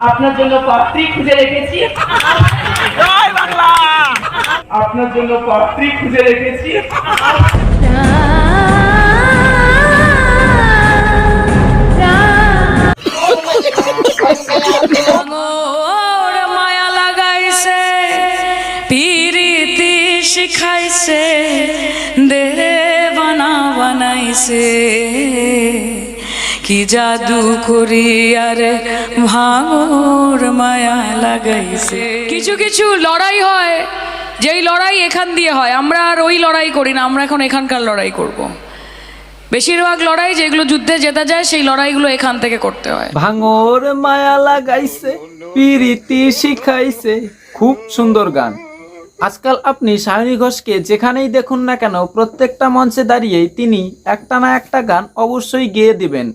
আপনার জন্য পাত্রী খুঁজে রেখেছি। আপনার জন্য পাত্রী খুঁজে রেখেছি। মায়া লাগাইছে পিরিতি শিখাইছে দেবানা বানাইছে কি জাদু করি আরে ভাঙর মায়া লাগাইছে। কিছু কিছু লড়াই হয়, যেই লড়াই এখান দিয়ে হয়, আমরা আর ওই লড়াই করি না, আমরা এখন এখানকার লড়াই করব। বেশিরভাগ লড়াই যেগুলো যুদ্ধে জেতা যায় সেই লড়াইগুলো এখান থেকে করতে হয়। ভাঙর মায়া লাগাইছে পিরিতি শিখাইছে, খুব সুন্দর গান। আজকাল আপনি সায়নী ঘোষকে যেখানেই দেখুন না কেন প্রত্যেকটা মঞ্চে দাঁড়িয়েই তিনি একটা না একটা গান অবশ্যই গেয়ে দিবেন।